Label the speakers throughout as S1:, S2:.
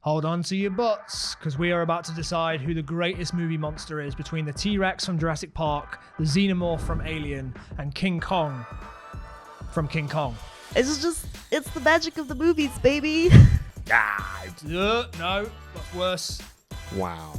S1: Hold on to your butts, because we are about to decide who the greatest movie monster is between the T-Rex from Jurassic Park, the Xenomorph from Alien, and King Kong from King Kong.
S2: It's the magic of the movies, baby.
S1: No, that's worse.
S3: Wow.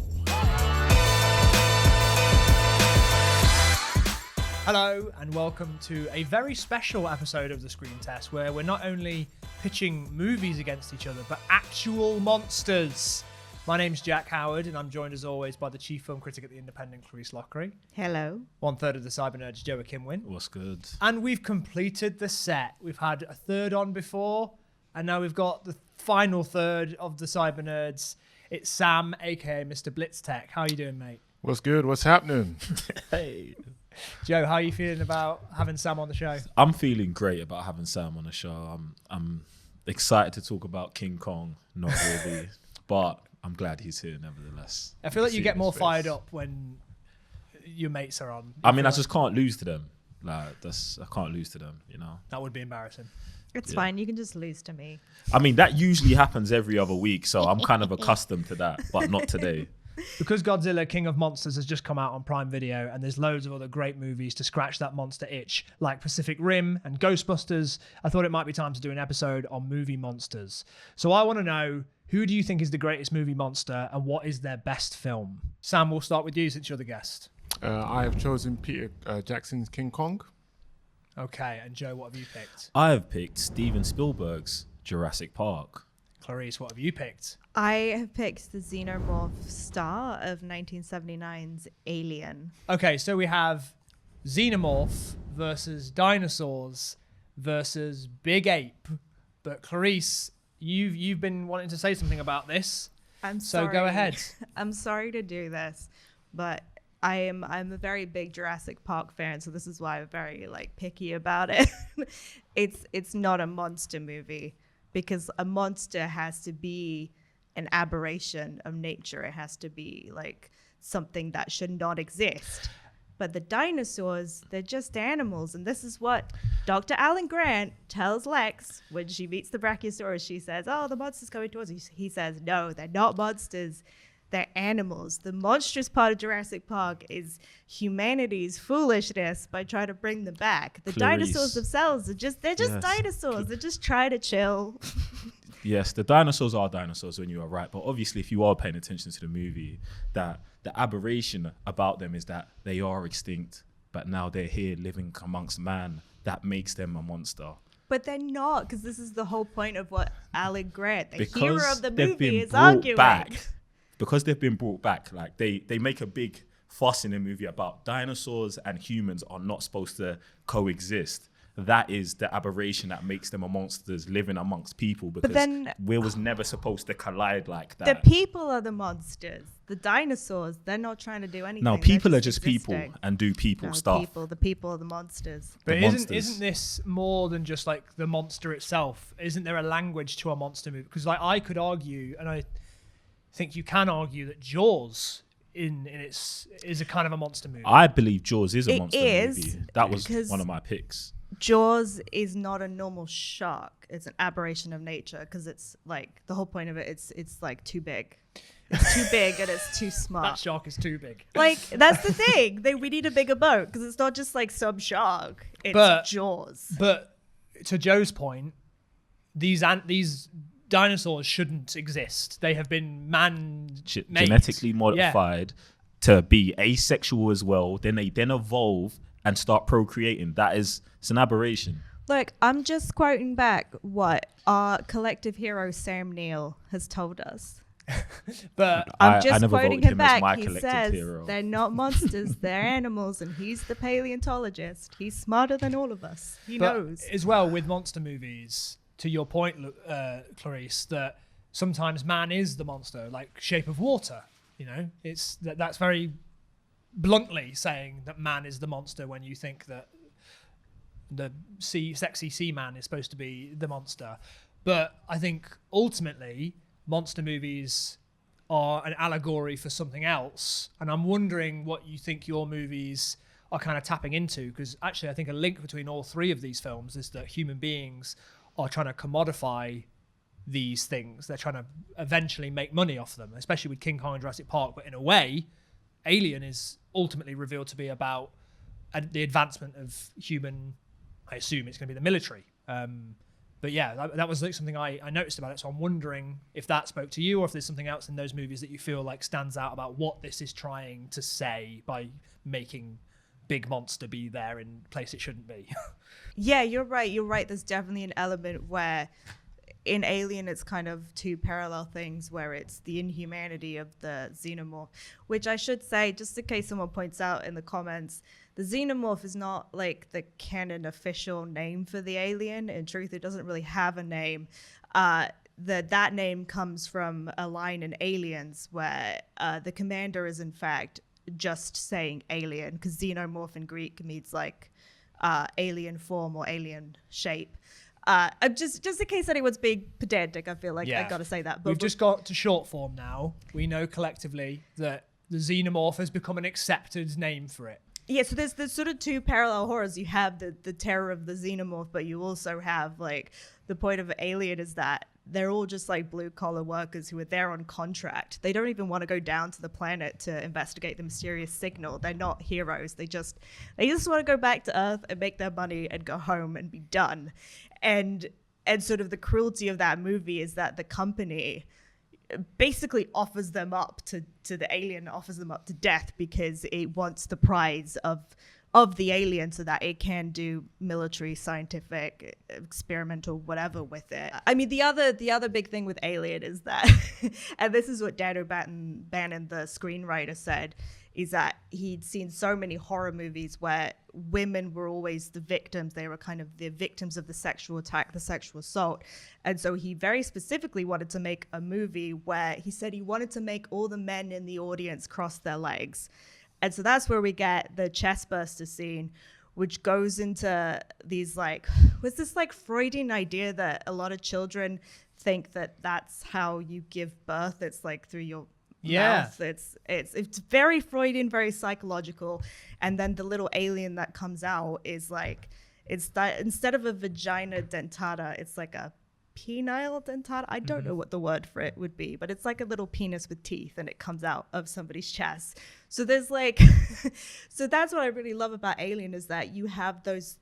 S1: Hello and welcome to a very special episode of The Screen Test where we're not only pitching movies against each other, but actual monsters. My name's Jack Howard and I'm joined as always by the chief film critic at The Independent, Clarisse Loughrey.
S2: Hello.
S1: 1/3 of the Cyber Nerds, Joe Ikhinmwin.
S3: What's good?
S1: And we've completed the set. We've had a third on before and now we've got the final third of the Cyber Nerds. It's Sam, aka Mr. Blitztech. How are you doing, mate?
S3: What's good? What's happening?
S4: Hey.
S1: Joe, how are you feeling about having Sam on the show?
S4: I'm feeling great about having Sam on the show. I'm excited to talk about King Kong, not really, but I'm glad he's here nevertheless.
S1: I feel like you get more fired up when your mates are on.
S4: I mean, I just can't lose to them. I can't lose to them, you know.
S1: That would be embarrassing.
S2: It's fine. You can just lose to me.
S4: I mean, that usually happens every other week, so I'm kind of accustomed to that, but not today.
S1: Because Godzilla King of Monsters has just come out on Prime Video and there's loads of other great movies to scratch that monster itch, like Pacific Rim and Ghostbusters, I thought it might be time to do an episode on movie monsters. So I want to know, who do you think is the greatest movie monster and what is their best film? Sam, we'll start with you since you're the guest.
S3: I have chosen Peter Jackson's King Kong.
S1: Okay, and Joe, what have you picked?
S4: I have picked Steven Spielberg's Jurassic Park.
S1: Clarisse, what have you picked?
S2: I have picked the Xenomorph star of 1979's Alien.
S1: Okay, so we have Xenomorph versus dinosaurs versus Big Ape. But Clarisse, you've been wanting to say something about this.
S2: I'm sorry.
S1: So go ahead.
S2: I'm sorry to do this, but I'm a very big Jurassic Park fan, so this is why I'm very picky about it. It's not a monster movie because a monster has to be an aberration of nature. It has to be something that should not exist. But the dinosaurs, they're just animals. And this is what Dr. Alan Grant tells Lex when she meets the Brachiosaurus. She says, oh, the monster's coming towards you. He says, no, they're not monsters. They're animals. The monstrous part of Jurassic Park is humanity's foolishness by trying to bring them back. The dinosaurs themselves are just dinosaurs. They're just trying to chill.
S4: Yes, the dinosaurs are dinosaurs when you are right. But obviously, if you are paying attention to the movie, that the aberration about them is that they are extinct, but now they're here living amongst man. That makes them a monster.
S2: But they're not, because this is the whole point of what Alan Grant, the
S4: because
S2: hero of the
S4: they've
S2: movie,
S4: been
S2: is
S4: brought
S2: arguing.
S4: Back, because they've been brought back, they make a big fuss in the movie about dinosaurs and humans are not supposed to coexist. That is the aberration that makes them a monsters living amongst people, because we was never supposed to collide like that.
S2: The people are the monsters. The dinosaurs, they're not trying to do anything.
S4: No, people are just
S2: existing.
S4: people and do people stuff.
S2: The people are the monsters.
S1: But
S4: monsters.
S1: isn't this more than just the monster itself? Isn't there a language to a monster movie? Because I could argue, and I think you can argue, that Jaws is a kind of a monster movie.
S4: I believe Jaws is a monster
S2: is,
S4: movie. That was one of my picks.
S2: Jaws is not a normal shark. It's an aberration of nature because it's the whole point of it. It's too big. It's too big and it's too smart.
S1: That shark is too big.
S2: That's the thing. We need a bigger boat because it's not just some shark. It's Jaws.
S1: But to Joe's point, these dinosaurs shouldn't exist. They have been
S4: genetically modified to be asexual as well. Then they evolve and start procreating. It's an aberration.
S2: Look, I'm just quoting back what our collective hero Sam Neill has told us.
S1: But
S2: I'm just quoting him back.
S4: My
S2: he
S4: collective
S2: says
S4: hero.
S2: They're not monsters, they're animals, and he's the paleontologist. He's smarter than all of us. He knows.
S1: As well with monster movies, to your point, Clarisse, that sometimes man is the monster, like Shape of Water. You know, that's very bluntly saying that man is the monster when you think that the sexy sea man is supposed to be the monster. But I think ultimately monster movies are an allegory for something else, and I'm wondering what you think your movies are kind of tapping into, because actually I think a link between all three of these films is that human beings are trying to commodify these things. They're trying to eventually make money off them, especially with King Kong and Jurassic Park. But in a way, Alien is ultimately revealed to be about the advancement of human, I assume it's going to be the military. But yeah, that was like something I noticed about it. So I'm wondering if that spoke to you, or if there's something else in those movies that you feel like stands out about what this is trying to say by making big monster be there in place it shouldn't be.
S2: Yeah, you're right. There's definitely an element where in Alien it's kind of two parallel things, where it's the inhumanity of the Xenomorph, which I should say, just in case someone points out in the comments, the Xenomorph is not like the canon official name for the alien. In truth, it doesn't really have a name. That name comes from a line in Aliens where the commander is in fact just saying alien, because xenomorph in Greek means like alien form or alien shape. Just in case anyone's being pedantic, I feel like I gotta say that. But
S1: We've just got to short form now. We know collectively that the Xenomorph has become an accepted name for it.
S2: Yeah, so there's sort of two parallel horrors. You have the terror of the Xenomorph, but you also have like the point of Alien is that they're all just like blue collar workers who are there on contract. They don't even want to go down to the planet to investigate the mysterious signal. They're not heroes. They just want to go back to Earth and make their money and go home and be done. And sort of the cruelty of that movie is that the company basically offers them up to the alien, offers them up to death because it wants the prize of the alien so that it can do military, scientific, experimental, whatever with it. I mean, the other big thing with Alien is that, and this is what Dan O'Bannon, the screenwriter, said, is that he'd seen so many horror movies where women were always the victims. They were kind of the victims of the sexual attack, the sexual assault. And so he very specifically wanted to make a movie where he said he wanted to make all the men in the audience cross their legs. And so that's where we get the chestburster scene, which goes into these was this Freudian idea that a lot of children think that that's how you give birth. It's like through your mouth. It's very Freudian, very psychological. And then the little alien that comes out is it's that instead of a vagina dentata, it's like a penile dentata. I don't know what the word for it would be, but it's like a little penis with teeth and it comes out of somebody's chest. So there's so that's what I really love about Alien, is that you have those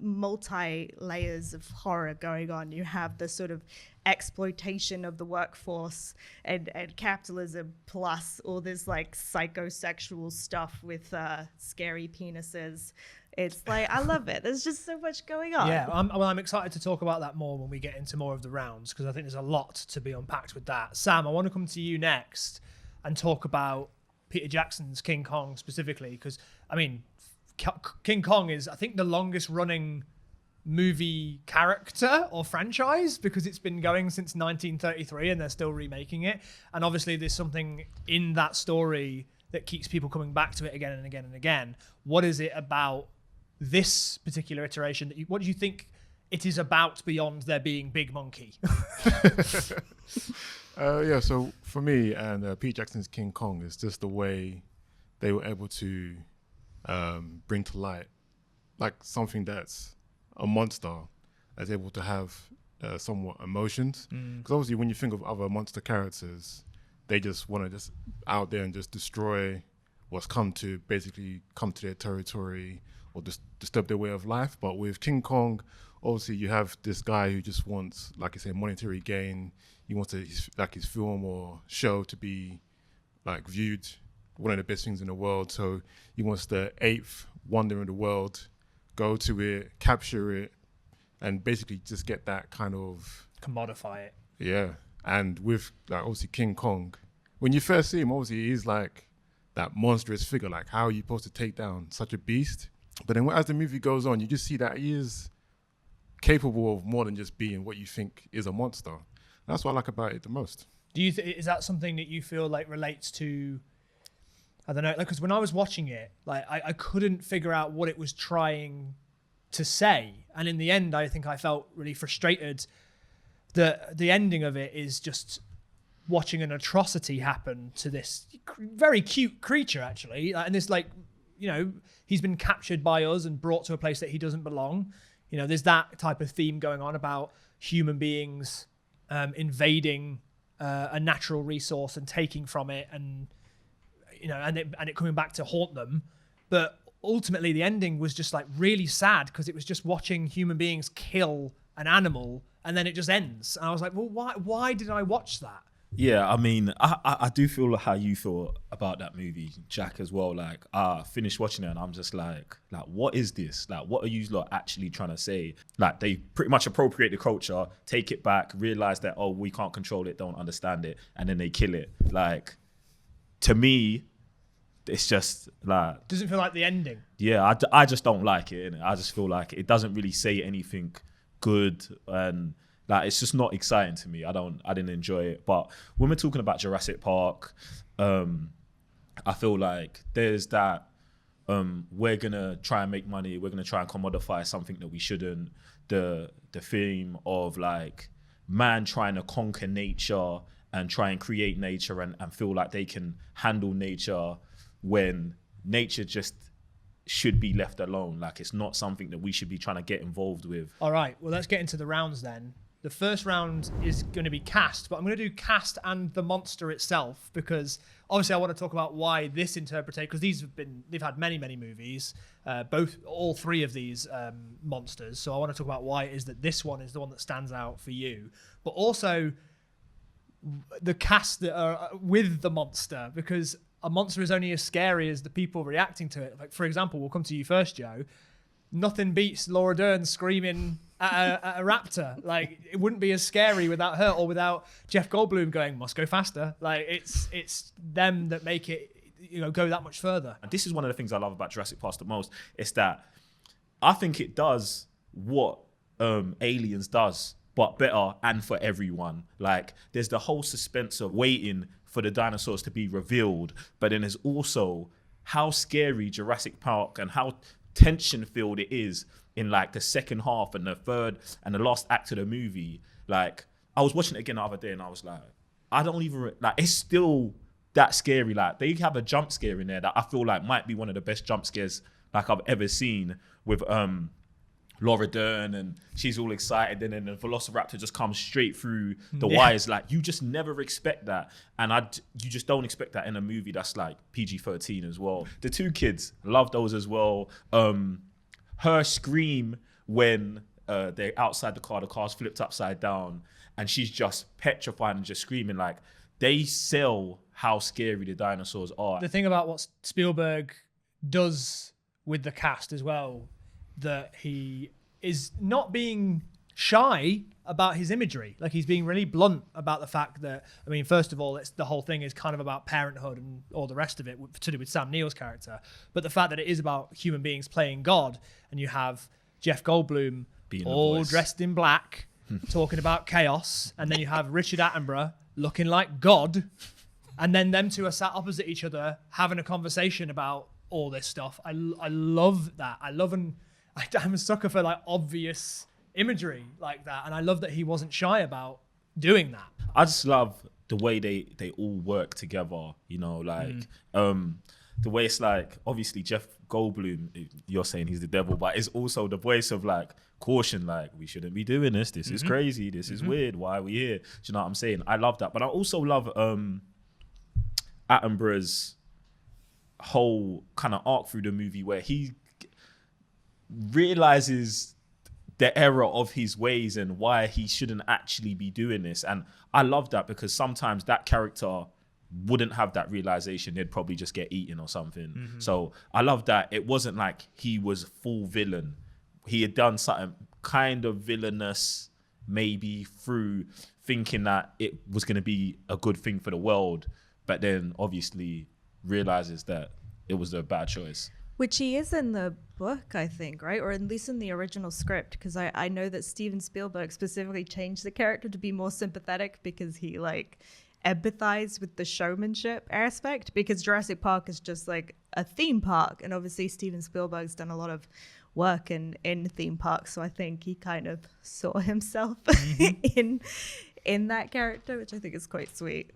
S2: multi layers of horror going on. You have the sort of exploitation of the workforce and capitalism, plus all this psychosexual stuff with scary penises. It's I love it. There's just so much going on.
S1: Yeah, I'm excited to talk about that more when we get into more of the rounds, because I think there's a lot to be unpacked with that. Sam, I want to come to you next and talk about Peter Jackson's King Kong specifically, because, I mean, King Kong is, I think, the longest running movie character or franchise, because it's been going since 1933 and they're still remaking it. And obviously there's something in that story that keeps people coming back to it again and again and again. What is it about this particular iteration what do you think it is about beyond there being Big Monkey?
S3: So for me, and Pete Jackson's King Kong is just the way they were able to bring to light something that's a monster that's able to have somewhat emotions. Because obviously when you think of other monster characters, they just want to just out there and just destroy what's come to their territory or just disturb their way of life. But with King Kong, obviously you have this guy who just wants, like I say, monetary gain. He wants his film or show to be viewed one of the best things in the world. So he wants the 8th wonder in the world, go to it, capture it, and basically just get that kind of
S1: commodify it.
S3: Yeah. And with obviously King Kong, when you first see him, obviously he's that monstrous figure. How are you supposed to take down such a beast? But then as the movie goes on, you just see that he is capable of more than just being what you think is a monster. That's what I like about it the most.
S1: Do you is that something that you feel relates to? I don't know, because when I was watching it, I couldn't figure out what it was trying to say, and in the end, I think I felt really frustrated. The ending of it is just watching an atrocity happen to this very cute creature, actually, and this he's been captured by us and brought to a place that he doesn't belong. There's that type of theme going on about human beings invading a natural resource and taking from it, and and it coming back to haunt them. But ultimately, the ending was just like really sad because it was just watching human beings kill an animal, and then it just ends. And I was like, well, why did I watch that?
S4: Yeah, I mean, I do feel how you thought about that movie, Jack, as well. Like, I finished watching it and I'm just like, what is this? Like, what are you lot actually trying to say? Like, they pretty much appropriate the culture, take it back, realize that, oh, we can't control it, don't understand it, and then they kill it. Like, to me, it's just like...
S1: Doesn't feel like the ending.
S4: Yeah, I just don't like it, innit? I just feel like it doesn't really say anything good, and... like, it's just not exciting to me. I didn't enjoy it. But when we're talking about Jurassic Park, I feel like there's that, we're going to try and make money. We're going to try and commodify something that we shouldn't. The theme of like man trying to conquer nature and try and create nature and feel like they can handle nature when nature just should be left alone. Like, it's not something that we should be trying to get involved with.
S1: All right, well, let's get into the rounds then. The first round is going to be cast, but I'm going to do cast and the monster itself, because obviously I want to talk about why this interpretation, because they've had many movies, all three of these monsters. So I want to talk about why it is that this one is the one that stands out for you, but also the cast that are with the monster, because a monster is only as scary as the people reacting to it. Like, for example, we'll come to you first, Joe. Nothing beats Laura Dern screaming at a raptor. Like, it wouldn't be as scary without her, or without Jeff Goldblum going, must go faster. Like, it's them that make it, go that much further.
S4: And this is one of the things I love about Jurassic Park the most, is that I think it does what Aliens does, but better and for everyone. Like, there's the whole suspense of waiting for the dinosaurs to be revealed, but then there's also how scary Jurassic Park and how tension-filled it is in like the second half and the third and the last act of the movie. Like, I was watching it again the other day and I was like, I don't even, like, it's still that scary. Like, they have a jump scare in there that I feel like might be one of the best jump scares like I've ever seen, with Laura Dern, and she's all excited, and then the Velociraptor just comes straight through the wires. Like, you just never expect that, and you just don't expect that in a movie that's like PG-13 as well. The two kids, love those as well. Her scream when they're outside the car's flipped upside down, and she's just petrified and just screaming. Like, they sell how scary the dinosaurs are.
S1: The thing about what Spielberg does with the cast as well, that he is not being shy about his imagery. Like, he's being really blunt about the fact that, I mean, first of all, the whole thing is kind of about parenthood and all the rest of it to do with Sam Neill's character. But the fact that it is about human beings playing God, and you have Jeff Goldblum
S4: being
S1: all dressed in black, talking about chaos, and then you have Richard Attenborough looking like God, and then them two are sat opposite each other having a conversation about all this stuff. I love that. I'm a sucker for like obvious imagery like that, and I love that he wasn't shy about doing that.
S4: I just love the way they all work together, the way it's like, obviously Jeff Goldblum, you're saying he's the devil, but it's also the voice of like caution, like, we shouldn't be doing this is crazy, this is weird, why are we here? Do you know what I'm saying? I love that. But I also love Attenborough's whole kind of arc through the movie, where he realizes the error of his ways and why he shouldn't actually be doing this. And I love that, because sometimes that character wouldn't have that realization. They'd probably just get eaten or something. So I love that it wasn't like he was full villain. He had done something kind of villainous, maybe through thinking that it was going to be a good thing for the world, but then obviously realizes that it was a bad choice.
S2: Which he is in the book, I think, right? Or at least in the original script, because I know that Steven Spielberg specifically changed the character to be more sympathetic, because he like empathized with the showmanship aspect, because Jurassic Park is just like a theme park, and obviously Steven Spielberg's done a lot of work in theme parks, so I think he kind of saw himself in that character, which I think is quite sweet.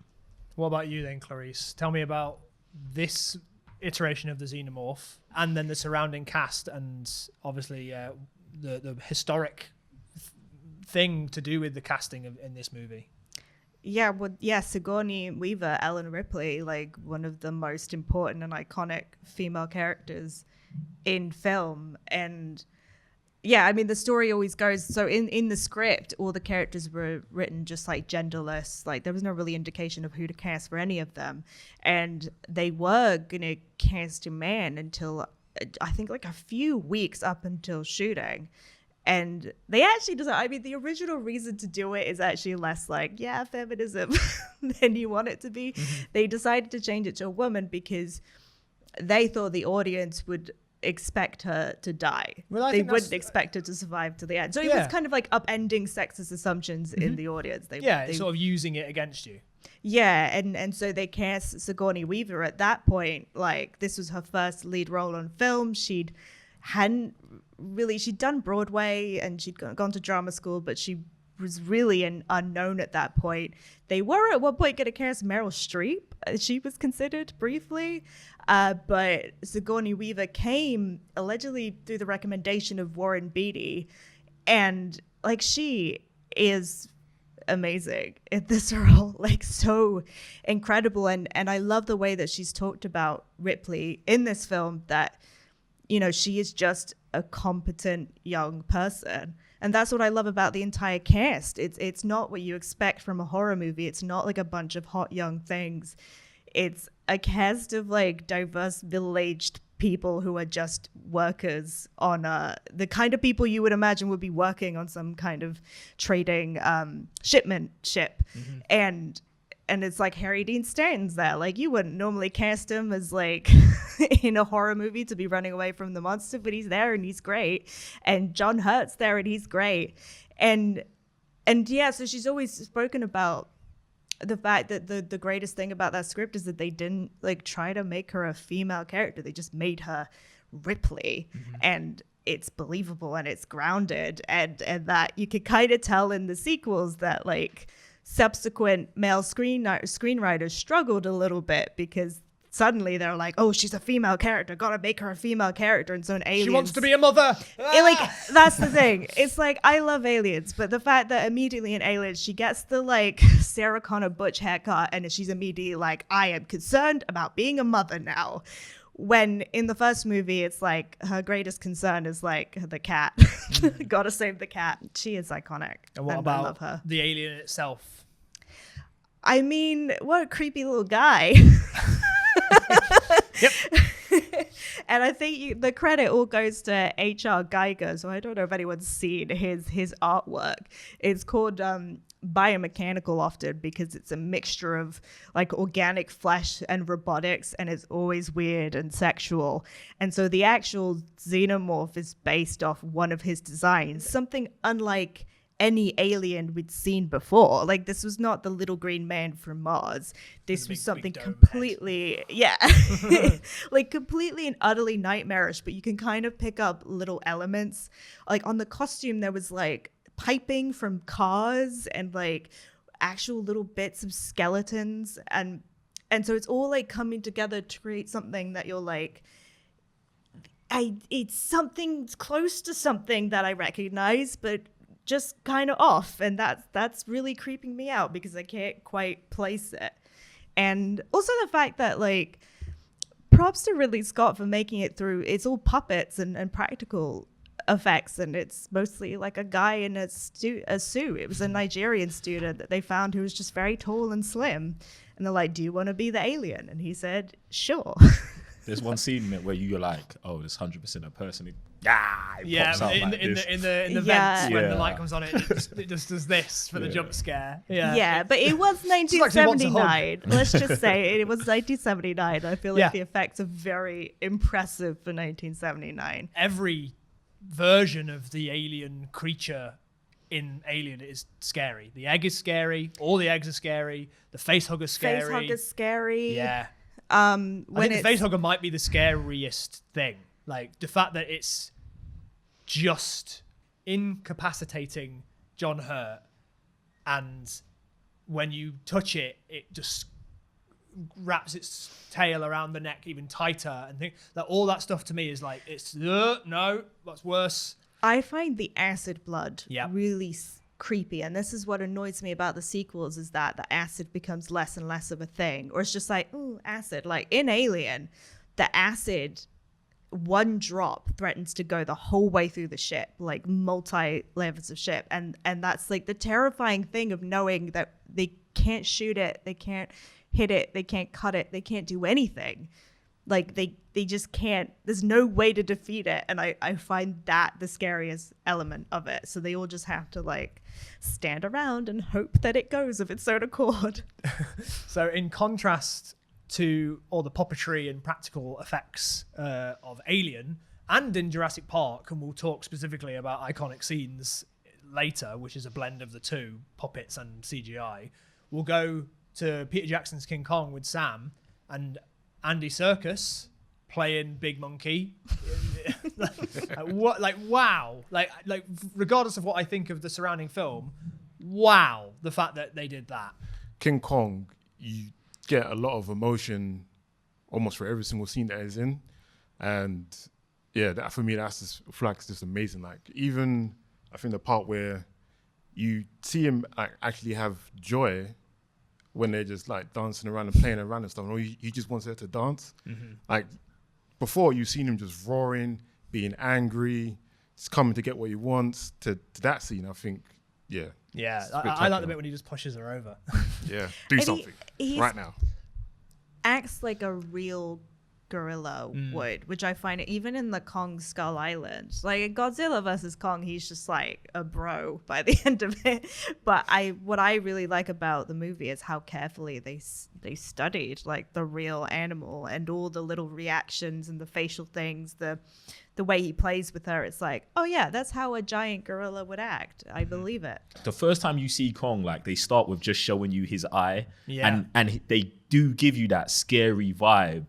S1: What about you then, Clarisse? Tell me about this iteration of the Xenomorph, and then the surrounding cast, and obviously the historic thing to do with the casting in this movie.
S2: Yeah, well, yeah, Sigourney Weaver, Ellen Ripley, like one of the most important and iconic female characters in film. And yeah, I mean, the story always goes, so in the script, all the characters were written just like genderless. Like there was no really indication of who to cast for any of them. And they were going to cast a man until, I think, like a few weeks up until shooting. And they actually decided, I mean, the original reason to do it is actually less like, yeah, feminism than you want it to be. Mm-hmm. They decided to change it to a woman because they thought the audience would expect her to die. Well, they wouldn't expect her to survive to the end. So it was kind of like upending sexist assumptions in the audience. They
S1: sort of using it against you.
S2: Yeah, and so they cast Sigourney Weaver at that point. Like, this was her first lead role on film. She'd done Broadway and she'd gone to drama school, but she was really an unknown at that point. They were at one point going to cast Meryl Streep. She was considered briefly, but Sigourney Weaver came allegedly through the recommendation of Warren Beatty, and like she is amazing in this role, like so incredible. And I love the way that she's talked about Ripley in this film, that you know, she is just a competent young person. And that's what I love about the entire cast. It's not what you expect from a horror movie. It's not like a bunch of hot young things. It's a cast of like diverse middle-aged people who are just workers on the kind of people you would imagine would be working on some kind of trading shipment ship. Mm-hmm. And it's like Harry Dean Stanton's there. Like, you wouldn't normally cast him as like in a horror movie to be running away from the monster, but he's there and he's great. And John Hurt's there and he's great. And yeah, so she's always spoken about the fact that the greatest thing about that script is that they didn't like try to make her a female character. They just made her Ripley. Mm-hmm. And it's believable and it's grounded. And that you could kind of tell in the sequels that like subsequent male screenwriters struggled a little bit because suddenly they're like, oh, she's a female character, gotta make her a female character. And so in Aliens,
S1: she wants to be a mother.
S2: Like, that's the thing. It's like, I love Aliens, but the fact that immediately in Aliens she gets the like Sarah Connor Butch haircut and she's immediately like, I am concerned about being a mother now. When in the first movie, it's like her greatest concern is like the cat. Gotta save the cat. She is iconic.
S1: And what about I love her. The alien itself?
S2: I mean, what a creepy little guy.
S1: Yep.
S2: And I think the credit all goes to H.R. Geiger. So I don't know if anyone's seen his artwork. It's called biomechanical often because it's a mixture of like organic flesh and robotics, and it's always weird and sexual. And so the actual Xenomorph is based off one of his designs, something unlike any alien we'd seen before. Like, this was not the little green man from Mars. This was something completely, like completely and utterly nightmarish, but you can kind of pick up little elements. Like on the costume, there was like piping from cars and like actual little bits of skeletons. And so it's all like coming together to create something that you're like, it's something close to something that I recognize, but just kind of off, and that's really creeping me out because I can't quite place it. And also the fact that like, props to Ridley Scott for making it through. It's all puppets and practical effects, and it's mostly like a guy in a suit. It was a Nigerian student that they found who was just very tall and slim, and they're like, "Do you want to be the alien?" And he said, "Sure."
S4: There's one scene in it where you're like, "Oh, it's 100% a person." It
S1: yeah,
S4: pops out
S1: in
S4: like
S1: the vents when the light comes on, it just does this for the jump scare.
S2: Yeah, but it was 1979. Let's just say it was 1979. I feel like the effects are very impressive for 1979.
S1: Every version of the alien creature in Alien is scary. The egg is scary. All the eggs are scary. The facehugger is scary.
S2: Facehugger's scary.
S1: Yeah. I think the facehugger might be the scariest thing. Like, the fact that it's just incapacitating John Hurt, and when you touch it, it just wraps its tail around the neck even tighter, and that all that stuff to me is like, it's no, that's worse.
S2: I find the acid blood really creepy. And this is what annoys me about the sequels, is that the acid becomes less and less of a thing, or it's just like, ooh, acid. Like in Alien, the acid, one drop threatens to go the whole way through the ship, like multi layers of ship. And that's like the terrifying thing of knowing that they can't shoot it, they can't hit it, they can't cut it, they can't do anything. Like they just can't, there's no way to defeat it. And I find that the scariest element of it. So they all just have to like stand around and hope that it goes of its own accord.
S1: So in contrast to all the puppetry and practical effects of Alien, and in Jurassic Park, and we'll talk specifically about iconic scenes later, which is a blend of the two, puppets and CGI, we'll go to Peter Jackson's King Kong with Sam and Andy Serkis playing Big Monkey. Wow. Like regardless of what I think of the surrounding film, wow, the fact that they did that.
S3: King Kong, you get a lot of emotion almost for every single scene that is in. And yeah, that for me, that's just, Flack's just amazing. Like even, I think the part where you see him like actually have joy when they're just like dancing around and playing around and stuff, or he just wants her to dance. Mm-hmm. Like before, you've seen him just roaring, being angry, just coming to get what he wants. To that scene, I think, yeah.
S1: Yeah, I like the bit when he just pushes her over.
S3: Yeah, do and something right now.
S2: Acts like a real gorilla would, which I find even in the Kong Skull Island, like in Godzilla versus Kong, he's just like a bro by the end of it. But what I really like about the movie is how carefully they studied like the real animal and all the little reactions and the facial things, the way he plays with her. It's like, oh yeah, that's how a giant gorilla would act. I believe it.
S4: The first time you see Kong, like they start with just showing you his eye, and they do give you that scary vibe.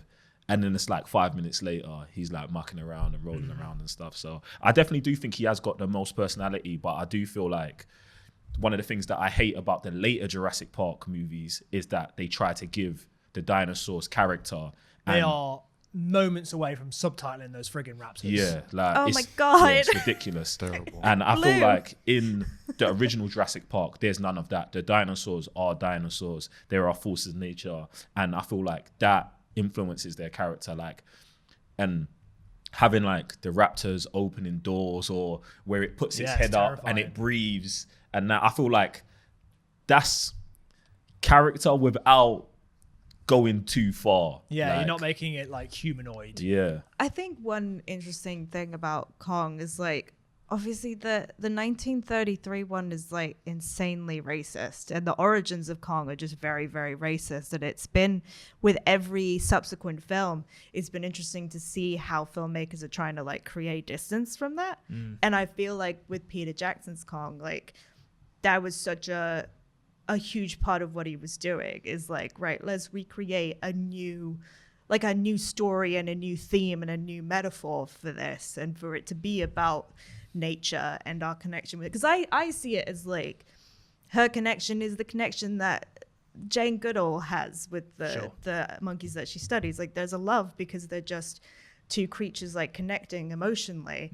S4: And then it's like 5 minutes later, he's like mucking around and rolling around and stuff. So I definitely do think he has got the most personality, but I do feel like one of the things that I hate about the later Jurassic Park movies is that they try to give the dinosaurs character.
S1: They are moments away from subtitling those friggin' raptors.
S2: Yeah, like oh my god,
S4: yeah, it's ridiculous, terrible. And I feel like in the original Jurassic Park, there's none of that. The dinosaurs are dinosaurs. There are forces of nature, and I feel like that influences their character, like, and having like the raptors opening doors or where it puts its head up and it breathes, and that I feel like that's character without going too far.
S1: Yeah,
S4: like,
S1: you're not making it like humanoid.
S4: Yeah,
S2: I think one interesting thing about Kong is like obviously the 1933 one is like insanely racist, and the origins of Kong are just very, very racist. And it's been with every subsequent film, it's been interesting to see how filmmakers are trying to like create distance from that. And I feel like with Peter Jackson's Kong, like that was such a huge part of what he was doing, is like, right, let's recreate a new story and a new theme and a new metaphor for this, and for it to be about nature and our connection with it. Because I see it as like her connection is the connection that Jane Goodall has with the monkeys that she studies. Like there's a love because they're just two creatures like connecting emotionally.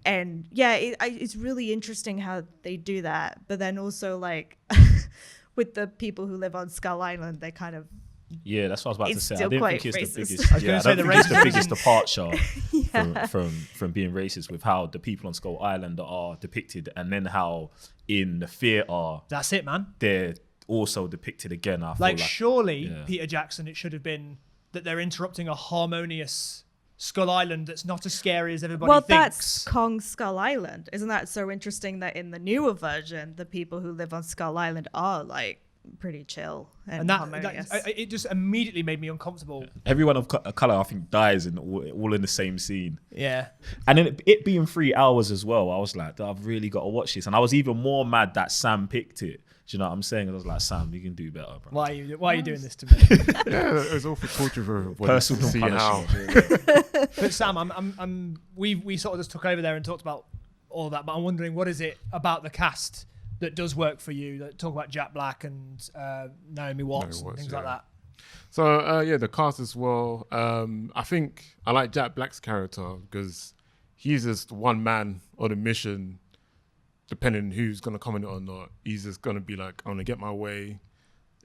S2: And yeah, it's really interesting how they do that. But then also like with the people who live on Skull Island, they kind of,
S4: yeah, that's what I was about to say. I
S2: don't
S4: think
S2: it's
S4: the
S2: the
S4: biggest departure from being racist with how the people on Skull Island are depicted, and then how in the theater,
S1: that's it, man,
S4: they're also depicted again. I feel
S1: like surely Peter Jackson, it should have been that they're interrupting a harmonious Skull Island that's not as scary as everybody thinks.
S2: Well, that's Kong Skull Island. Isn't that so interesting that in the newer version, the people who live on Skull Island are like pretty chill and harmonious.
S1: It just immediately made me uncomfortable.
S4: Everyone of color, I think, dies in all in the same scene.
S1: Yeah,
S4: and then it being 3 hours as well, I was like, I've really got to watch this. And I was even more mad that Sam picked it. Do you know what I'm saying? I was like, Sam, you can do better, bro.
S1: Why are you doing this to me?
S3: Yeah, it was all for torture for
S4: personal
S3: punishment.
S1: But Sam, we sort of just took over there and talked about all that. But I'm wondering, what is it about the cast that does work for you? That talk about Jack Black and Naomi Watts and things like that.
S3: So the cast as well. I think I like Jack Black's character because he's just one man on a mission depending on who's going to comment it or not, he's just going to be like, I'm going to get my way.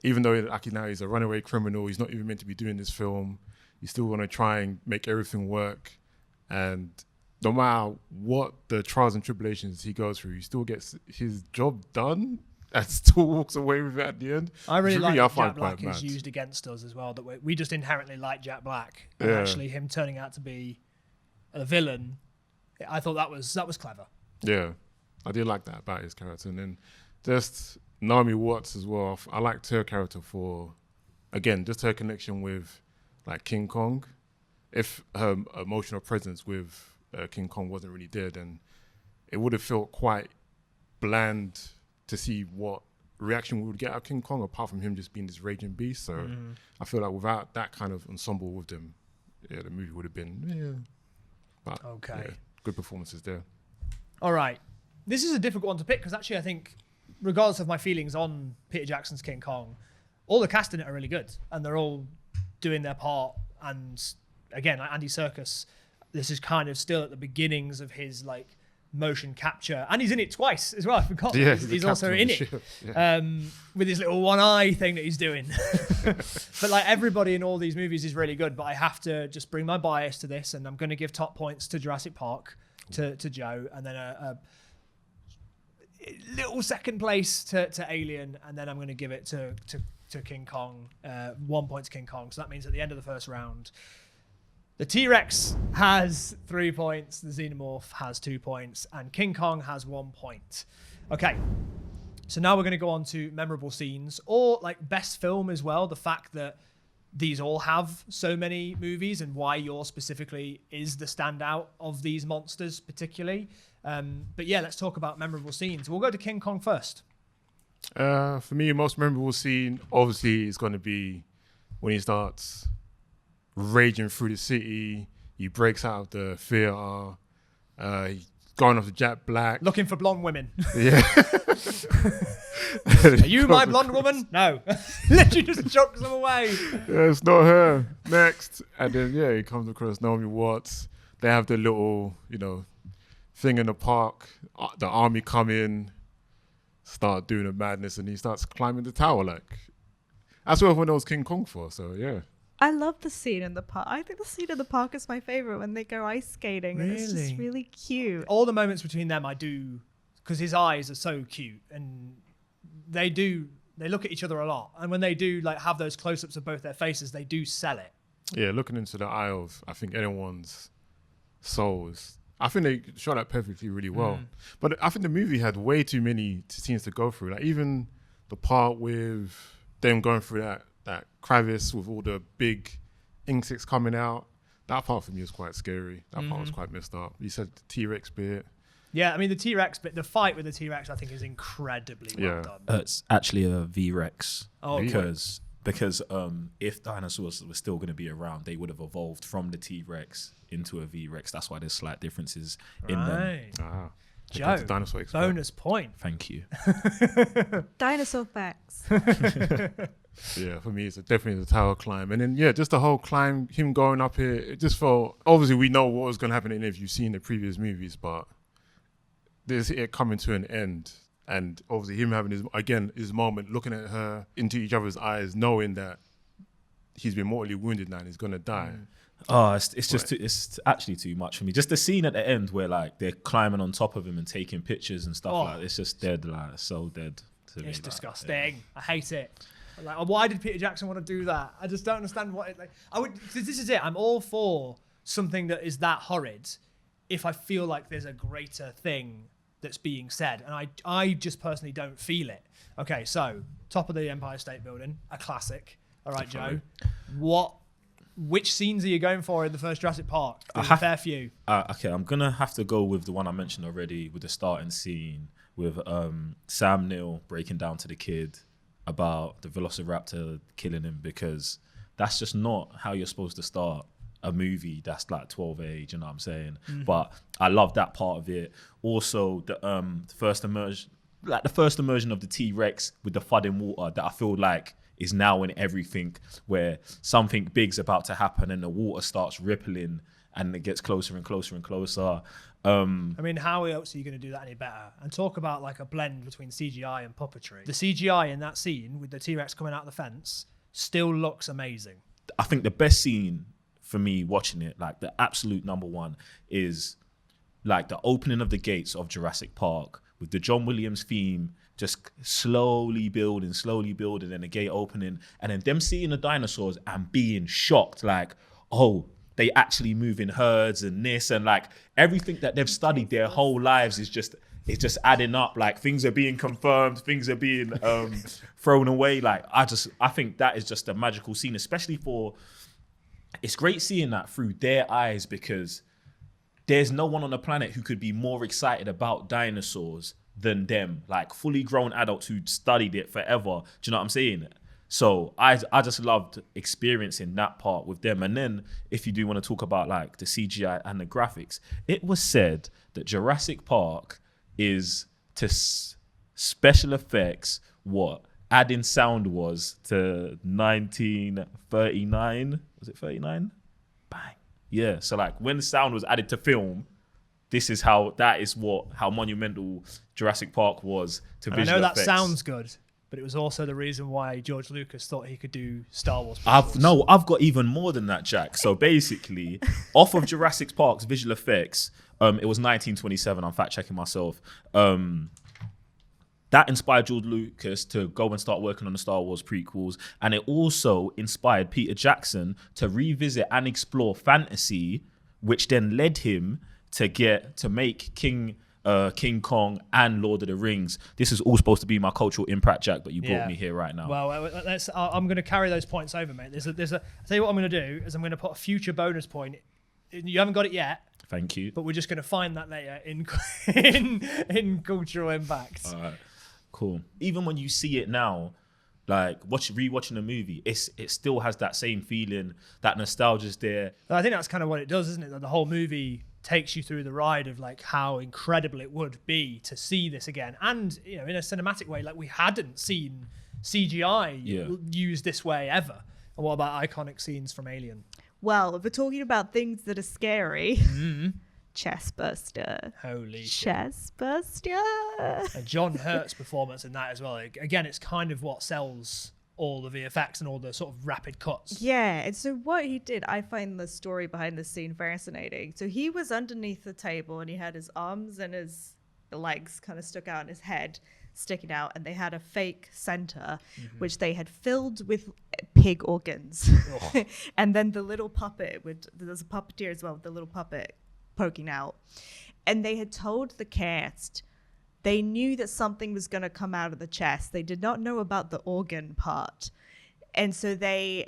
S3: Even though now he's a runaway criminal, he's not even meant to be doing this film. You still want to try and make everything work. And no matter what the trials and tribulations he goes through, he still gets his job done and still walks away with it at the end.
S1: I really like that Jack
S3: quite
S1: Black is
S3: mad.
S1: used against us as well. That we just inherently like Jack Black, and
S3: Yeah.
S1: actually him turning out to be a villain, I thought that was clever.
S3: Yeah, I did like that about his character. And then just Naomi Watts as well. I liked her character for, again, just her connection with like King Kong. If her emotional presence with King Kong wasn't really there, then it would have felt quite bland to see what reaction we would get out of King Kong, apart from him just being this raging beast. So I feel like without that kind of ensemble with them, the movie would have been, But,
S1: Okay.
S3: good performances there.
S1: All right. This is a difficult one to pick because actually I think, regardless of my feelings on Peter Jackson's King Kong, all the cast in it are really good and they're all doing their part. And again, like Andy Serkis, this is kind of still at the beginnings of his like motion capture. And he's in it twice as well. I forgot.
S3: Yeah,
S1: he's also in it
S3: Yeah.
S1: with his little one eye thing that he's doing. But like everybody in all these movies is really good. But I have to just bring my bias to this, and I'm going to give top points to Jurassic Park to Joe, and then a little second place to Alien, and then I'm going to give it to King Kong. 1 point to King Kong. So that means at the end of the first round, the T-Rex has 3 points, the Xenomorph has 2 points, and King Kong has 1 point. Okay, so now we're going to go on to memorable scenes, or like best film as well. The fact that these all have so many movies and why yours specifically is the standout of these monsters particularly. But yeah, let's talk about memorable scenes. We'll go to King Kong first.
S3: For me, most memorable scene obviously is going to be when he starts raging through the city. He breaks out of the theater. He's going off to Jack Black.
S1: Looking for blonde women.
S3: Yeah.
S1: Are you my blonde woman? No. Literally just chucks them away.
S3: Yeah, it's not her. Next. And then, he comes across Naomi Watts. They have the little, thing in the park. The army come in, start doing the madness, and he starts climbing the tower. Like, that's what everyone knows King Kong for. So, yeah.
S2: I love the scene in the park. I think the scene in the park is my favorite when they go ice skating. And it's just really cute.
S1: All the moments between them I do, because his eyes are so cute, and they look at each other a lot. And when they do like have those close-ups of both their faces, they do sell it.
S3: Yeah, looking into the eye of, I think, anyone's souls. I think they shot that perfectly really well. But I think the movie had way too many scenes to go through. Like even the part with them going through that crevice with all the big insects coming out. That part for me was quite scary. That part was quite messed up. You said the T-Rex bit.
S1: Yeah, I mean the T-Rex bit, the fight with the T-Rex I think is incredibly well done.
S4: It's actually a V-Rex.
S1: Oh,
S4: because if dinosaurs were still going to be around, they would have evolved from the T-Rex into a V-Rex. That's why there's slight differences in them.
S1: Joe,
S3: Dinosaur expert.
S1: bonus point.
S4: Thank you.
S2: Dinosaur facts.
S3: Yeah, for me, it's definitely the tower climb. And then, just the whole climb, him going up here, it just felt... Obviously, we know what was going to happen if you've seen the previous movies, but there's it coming to an end. And obviously, him having his moment, looking at her into each other's eyes, knowing that he's been mortally wounded now and he's going to die.
S4: Oh, it's actually too much for me. Just the scene at the end where like they're climbing on top of him and taking pictures and stuff like that. It's just dead, like so dead to me.
S1: It's
S4: like,
S1: disgusting. I hate it. Like, why did Peter Jackson want to do that? I just don't understand what it like. This is it. I'm all for something that is that horrid if I feel like there's a greater thing that's being said, and I just personally don't feel it. Okay, so top of the Empire State Building, a classic. All right, Joe. Which scenes are you going for in the first Jurassic Park? There's a fair few.
S4: Okay, I'm gonna have to go with the one I mentioned already, with the starting scene with Sam Neill breaking down to the kid about the Velociraptor killing him, because that's just not how you're supposed to start a movie that's like 12 age, you know what I'm saying? But I love that part of it. Also, the first immersion of the T-Rex with the flood in water, that I feel like is now in everything, where something big's about to happen and the water starts rippling and it gets closer and closer and closer.
S1: I mean, how else are you going to do that any better? And talk about like a blend between CGI and puppetry. The CGI in that scene with the T-Rex coming out the fence still looks amazing.
S4: I think the best scene for me watching it, like the absolute number one, is like the opening of the gates of Jurassic Park with the John Williams theme just slowly building, and the gate opening, and then them seeing the dinosaurs and being shocked, like, oh, they actually move in herds and this, and like everything that they've studied their whole lives is just adding up. Like things are being confirmed, things are being thrown away. Like I think that is just a magical scene, especially it's great seeing that through their eyes, because there's no one on the planet who could be more excited about dinosaurs than them, like fully grown adults who'd studied it forever. Do you know what I'm saying? So I just loved experiencing that part with them. And then if you do want to talk about like the CGI and the graphics, it was said that Jurassic Park is to special effects what adding sound was to 1939. Was it 39? Bang. Yeah. So like when the sound was added to film, that is how monumental Jurassic Park was to visual effects. I know that
S1: sounds good, but it was also the reason why George Lucas thought he could do Star Wars.
S4: I've got even more than that, Jack. So basically, off of Jurassic Park's visual effects, it was 1927. I'm fact checking myself. That inspired George Lucas to go and start working on the Star Wars prequels, and it also inspired Peter Jackson to revisit and explore fantasy, which then led him to make King Kong and Lord of the Rings. This is all supposed to be my cultural impact, Jack, but you brought me here right now.
S1: Well, I'm going to carry those points over, mate. I'll tell you what I'm going to do is I'm going to put a future bonus point. You haven't got it yet.
S4: Thank you.
S1: But we're just going to find that later in cultural impact.
S4: All right, cool. Even when you see it now, like rewatching the movie, it still has that same feeling. That nostalgia's there.
S1: I think that's kind of what it does, isn't it? That the whole movie takes you through the ride of like how incredible it would be to see this again, and in a cinematic way, like we hadn't seen CGI used this way ever. And what about iconic scenes from Alien?
S2: Well, if we're talking about things that are scary, Chestburster.
S1: Holy shit.
S2: Chestburster.
S1: And John Hurt's performance in that as well. Again, it's kind of what sells all the VFX and all the sort of rapid cuts.
S2: Yeah, and so what he did, I find the story behind the scene fascinating. So he was underneath the table and he had his arms and his legs kind of stuck out and his head sticking out, and they had a fake center which they had filled with pig organs. And then the little puppet, there's a puppeteer as well with the little puppet poking out. And they had told the cast they knew that something was going to come out of the chest. They did not know about the organ part. And so they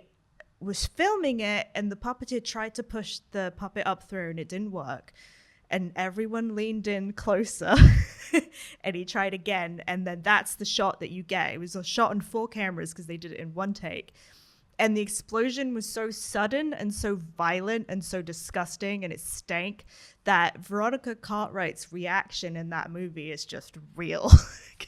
S2: was filming it, and the puppeteer tried to push the puppet up through, and it didn't work. And everyone leaned in closer, and he tried again. And then that's the shot that you get. It was a shot on 4 cameras because they did it in one take. And the explosion was so sudden and so violent and so disgusting, and it stank, that Veronica Cartwright's reaction in that movie is just real.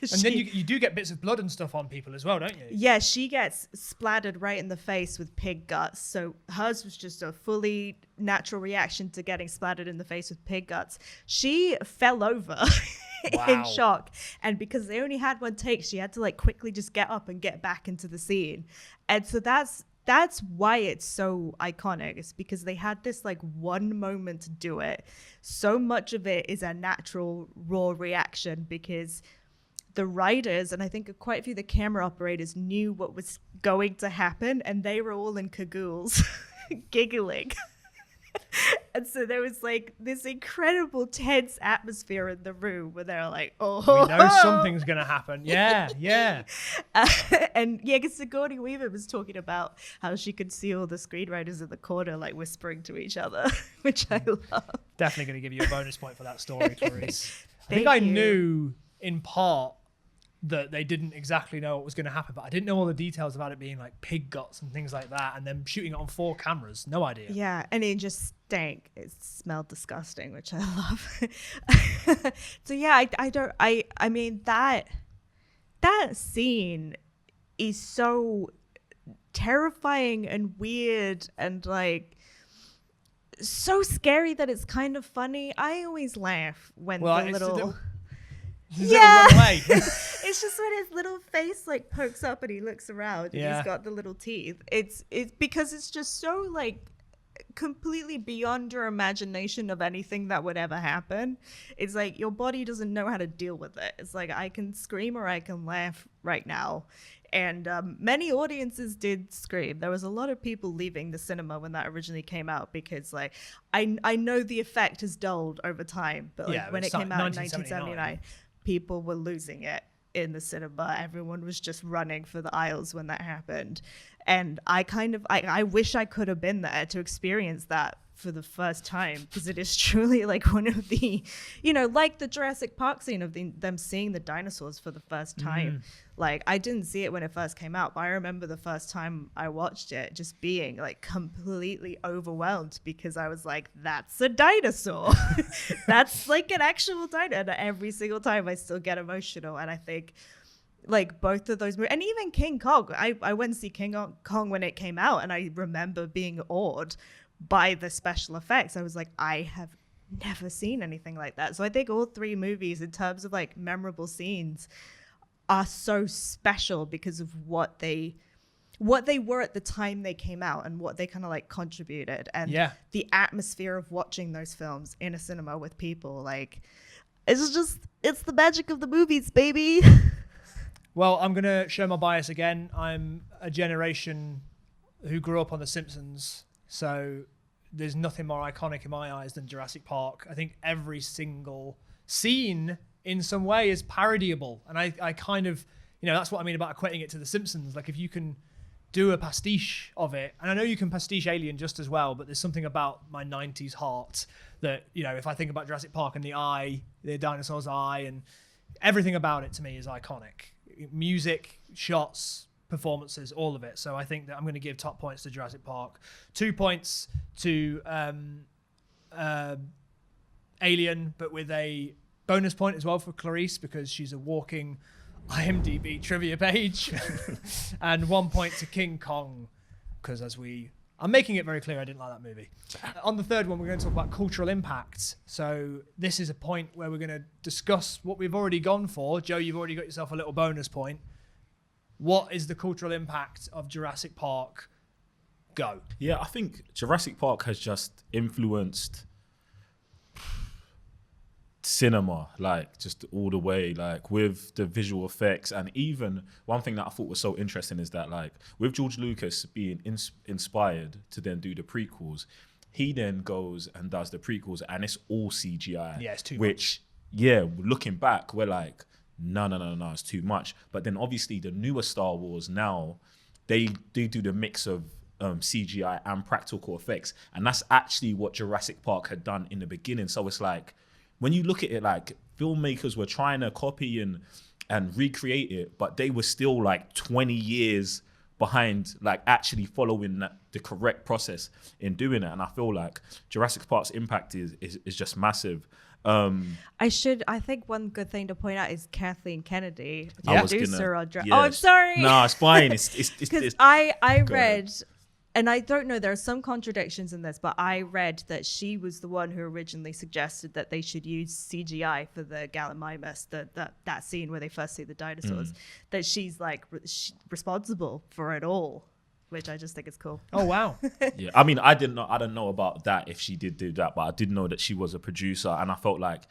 S1: And then you do get bits of blood and stuff on people as well, don't you?
S2: Yeah, she gets splattered right in the face with pig guts. So hers was just a fully natural reaction to getting splattered in the face with pig guts. She fell over in shock. And because they only had one take, she had to like quickly just get up and get back into the scene. And so that's why it's so iconic. It's because they had this like one moment to do it. So much of it is a natural raw reaction because the writers, and I think quite a few of the camera operators, knew what was going to happen, and they were all in cagoules giggling. And so there was like this incredible tense atmosphere in the room where they're like, oh,
S1: we know something's going to happen. Yeah.
S2: And yeah, because Sigourney Weaver was talking about how she could see all the screenwriters in the corner like whispering to each other, which I love.
S1: Definitely going to give you a bonus point for that story, Clarisse. I think I knew in part that they didn't exactly know what was going to happen, but I didn't know all the details about it being like pig guts and things like that, and then shooting it on 4 cameras. No idea.
S2: Yeah, and it just stank. It smelled disgusting, which I love. So yeah, I mean that scene is so terrifying and weird and like so scary that it's kind of funny. I always laugh when
S1: Well,
S2: the
S1: it's
S2: little
S1: run away.
S2: it's just when his little face like pokes up and he looks around and
S1: Yeah.
S2: he's got the little teeth. It's because it's just so like completely beyond your imagination of anything that would ever happen. It's like your body doesn't know how to deal with it. It's like I can scream or I can laugh right now. And many audiences did scream. There was a lot of people leaving the cinema when that originally came out because, like, I know the effect has dulled over time, but like when it came out in 1979, people were losing it in the cinema. Everyone was just running for the aisles when that happened. And I wish I could have been there to experience that for the first time, because it is truly like one of the, like the Jurassic Park scene of them seeing the dinosaurs for the first time. Like, I didn't see it when it first came out, but I remember the first time I watched it just being like completely overwhelmed, because I was like, that's a dinosaur. That's like an actual dinosaur. And every single time I still get emotional. And I think like both of those movies, and even King Kong, I went to see King Kong when it came out, and I remember being awed by the special effects. I was like, I have never seen anything like that. So I think all three movies, in terms of like memorable scenes, are so special because of what they were at the time they came out and what they kind of like contributed, and the atmosphere of watching those films in a cinema with people. Like, it's the magic of the movies, baby.
S1: Well, I'm going to show my bias again. I'm a generation who grew up on The Simpsons, so there's nothing more iconic in my eyes than Jurassic Park. I think every single scene in some way is parodiable. And I kind of, that's what I mean about equating it to The Simpsons. Like, if you can do a pastiche of it, and I know you can pastiche Alien just as well, but there's something about my 90s heart that, if I think about Jurassic Park and the dinosaur's eye, and everything about it to me is iconic. Music, shots, performances, all of it. So I think that I'm going to give top points to Jurassic Park, 2 points to Alien, but with a bonus point as well for Clarisse, because she's a walking IMDB trivia page, and 1 point to King Kong, because I'm making it very clear I didn't like that movie. On the third one, we're going to talk about cultural impact. So this is a point where we're going to discuss what we've already gone for. Joe, you've already got yourself a little bonus point. What is the cultural impact of Jurassic Park? Go.
S4: Yeah, I think Jurassic Park has just influenced cinema, like just all the way, like with the visual effects. And even one thing that I thought was so interesting is that, like, with George Lucas being inspired to then do the prequels, he then goes and does the prequels and it's all CGI.
S1: Yeah, it's too
S4: much. Yeah, looking back, we're like, no, it's too much. But then obviously the newer Star Wars now, they do the mix of CGI and practical effects. And that's actually what Jurassic Park had done in the beginning. So it's like, when you look at it, like, filmmakers were trying to copy and recreate it, but they were still like 20 years behind, like actually following the correct process in doing it. And I feel like Jurassic Park's impact is just massive.
S2: I think one good thing to point out is Kathleen Kennedy, producer on
S4: yes.
S2: Oh, I'm sorry.
S4: No, it's fine. It's
S2: because I read, and I don't know, there are some contradictions in this, but I read that she was the one who originally suggested that they should use CGI for the Gallimimus, that scene where they first see the dinosaurs, that she's like responsible for it all, which I just think is cool.
S1: Oh, wow.
S4: Yeah, I mean, I don't know about that if she did do that, but I did know that she was a producer, and I felt like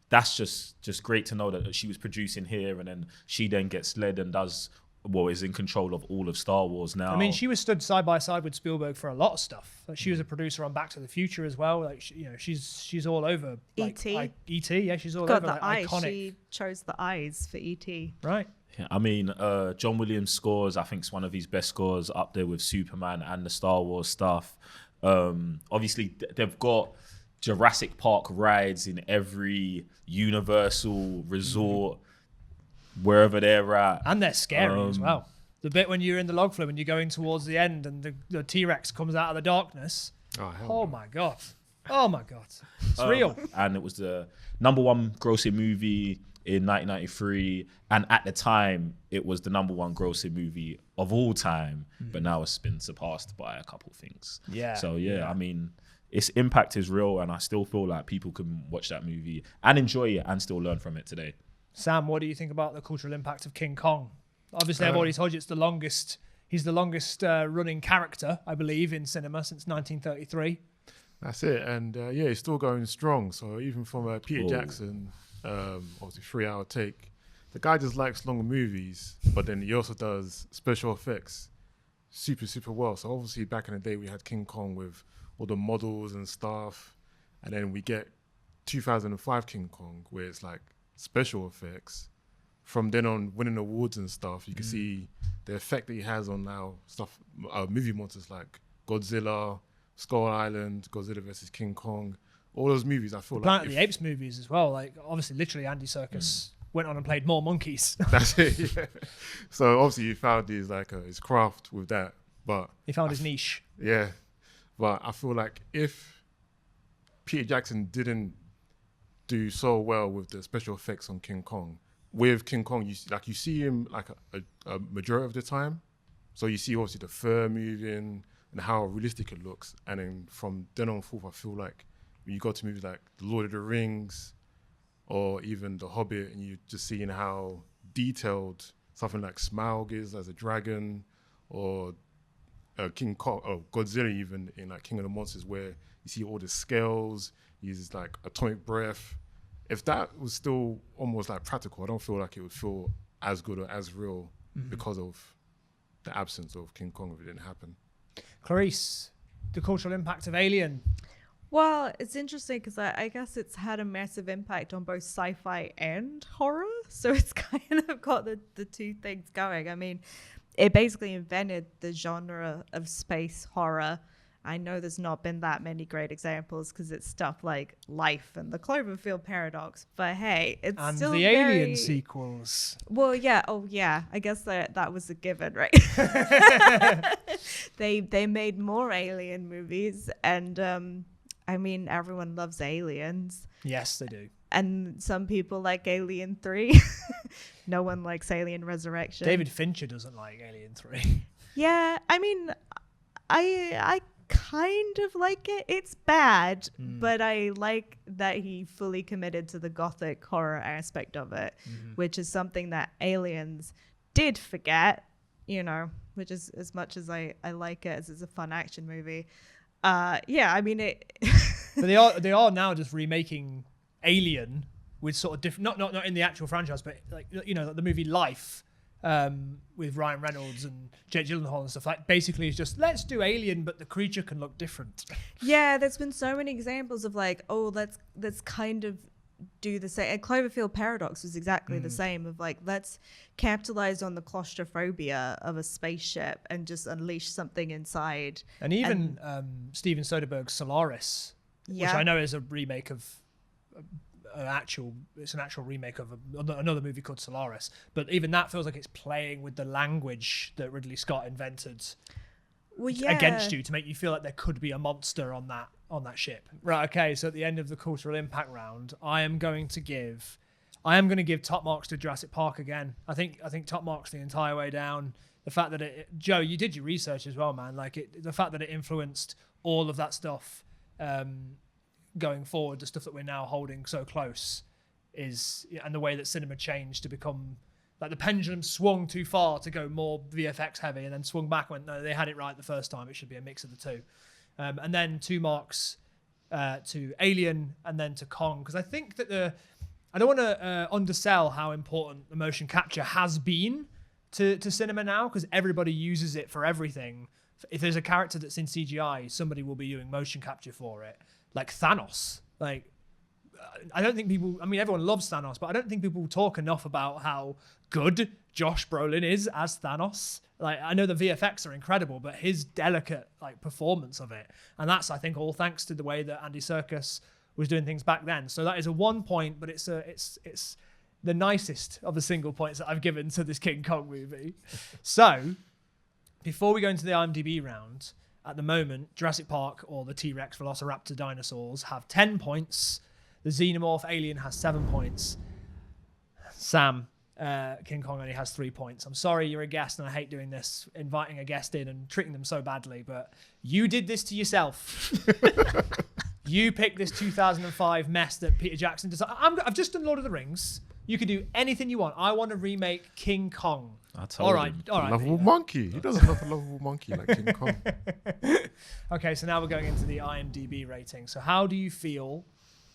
S4: that's just great to know that she was producing here, and then she then gets led and is in control of all of Star Wars now.
S1: I mean, she was stood side by side with Spielberg for a lot of stuff. Like, she was a producer on Back to the Future as well. Like, she's all over. Like,
S2: E.T.
S1: E.T. Yeah, she's all
S2: Got
S1: over.
S2: the
S1: Like,
S2: eyes.
S1: iconic.
S2: She chose the eyes for E.T.
S1: Right.
S4: Yeah, I mean, John Williams' scores, I think, is one of his best scores, up there with Superman and the Star Wars stuff. Obviously, they've got Jurassic Park rides in every Universal resort, wherever they're at.
S1: And they're scary as well. The bit when you're in the log flume and you're going towards the end and the T-Rex comes out of the darkness. Oh my God. It's real.
S4: And it was the #1 grossing movie in 1993. And at the time, it was the #1 grossing movie of all time, but now it's been surpassed by a couple things.
S1: Yeah.
S4: So I mean, its impact is real, and I still feel like people can watch that movie and enjoy it and still learn from it today.
S1: Sam, what do you think about the cultural impact of King Kong? Obviously, I've already told you it's the longest. He's the longest running character, I believe, in cinema since 1933.
S3: That's it, and he's still going strong. So even from Peter Jackson, obviously 3-hour take, the guy just likes longer movies, but then he also does special effects super well. So obviously back in the day we had King Kong with all the models and stuff, and then we get 2005 King Kong where it's like special effects. From then on, winning awards and stuff, you can see the effect that he has on now stuff, movie monsters like Godzilla, Skull Island, Godzilla vs King Kong, all those movies. I feel like
S1: Planet of the Apes movies as well. Like obviously, literally, Andy Serkis went on and played more monkeys.
S3: That's it. Yeah. So obviously, he found his his craft with that, but
S1: He found his niche.
S3: yeah. But I feel like if Peter Jackson didn't do so well with the special effects on King Kong, with King Kong, you see him like a majority of the time. So you see obviously the fur moving and how realistic it looks. And then from then on forth, I feel like when you go to movies like The Lord of the Rings or even The Hobbit, and you're just seeing how detailed something like Smaug is as a dragon, or King Kong, or Godzilla even in like King of the Monsters, where you see all the scales, he uses like atomic breath. If that was still almost like practical, I don't feel like it would feel as good or as real because of the absence of King Kong if it didn't happen.
S1: Clarisse, the cultural impact of Alien.
S2: Well, it's interesting because I guess it's had a massive impact on both sci-fi and horror. So it's kind of got the two things going. I mean, it basically invented the genre of space horror. I know there's not been that many great examples because it's stuff like Life and the Cloverfield Paradox. But hey, it's
S1: And
S2: still
S1: the
S2: very...
S1: Alien sequels.
S2: Well, yeah. Oh, yeah. I guess that was a given, right? They made more Alien movies, and I mean, everyone loves Aliens.
S1: Yes, they do.
S2: And some people like Alien 3. No one likes Alien Resurrection.
S1: David Fincher doesn't like Alien 3.
S2: Yeah, I mean, I kind of like it. It's bad, but I like that he fully committed to the gothic horror aspect of it, which is something that Aliens did forget, which is as much as I like it as it's a fun action movie. I mean it.
S1: But they are now just remaking Alien with sort of different, not in the actual franchise, but like the movie Life. With Ryan Reynolds and Jake Gyllenhaal and stuff, like basically it's just let's do Alien, but the creature can look different.
S2: Yeah, there's been so many examples of like, let's kind of do the same. And Cloverfield Paradox was exactly the same, of like, let's capitalize on the claustrophobia of a spaceship and just unleash something inside.
S1: And even Steven Soderbergh's Solaris, which I know is a remake of an actual remake of another movie called Solaris, but even that feels like it's playing with the language that Ridley Scott invented against you to make you feel like there could be a monster on that ship. Right, okay, so at the end of the cultural impact round, I am going to give top marks to Jurassic Park again. I think top marks the entire way down. The fact that Joe, you did your research as well, man. Like the fact that it influenced all of that stuff going forward, the stuff that we're now holding so close and the way that cinema changed to become like the pendulum swung too far to go more VFX heavy and then swung back when no, they had it right the first time. It should be a mix of the two. And then 2 marks to Alien and then to Kong, because I think that I don't want to undersell how important the motion capture has been to cinema now, because everybody uses it for everything. If there's a character that's in CGI, somebody will be doing motion capture for it. Like Thanos. Like, I don't think people... I mean, everyone loves Thanos, but I don't think people talk enough about how good Josh Brolin is as Thanos. Like, I know the VFX are incredible, but his delicate performance of it. And that's, I think, all thanks to the way that Andy Serkis was doing things back then. So that is a 1 point, but it's the nicest of the single points that I've given to this King Kong movie. So, before we go into the IMDb round... At the moment, Jurassic Park or the T-Rex Velociraptor dinosaurs have 10 points. The Xenomorph Alien has 7 points. Sam, King Kong only has 3 points. I'm sorry you're a guest, and I hate doing this, inviting a guest in and treating them so badly, but you did this to yourself. You picked this 2005 mess that Peter Jackson does. I've just done Lord of the Rings. You can do anything you want. I want to remake King Kong.
S4: I told him.
S1: All right.
S3: Lovable monkey. He doesn't love a lovable monkey like King Kong.
S1: Okay, so now we're going into the IMDb rating. So how do you feel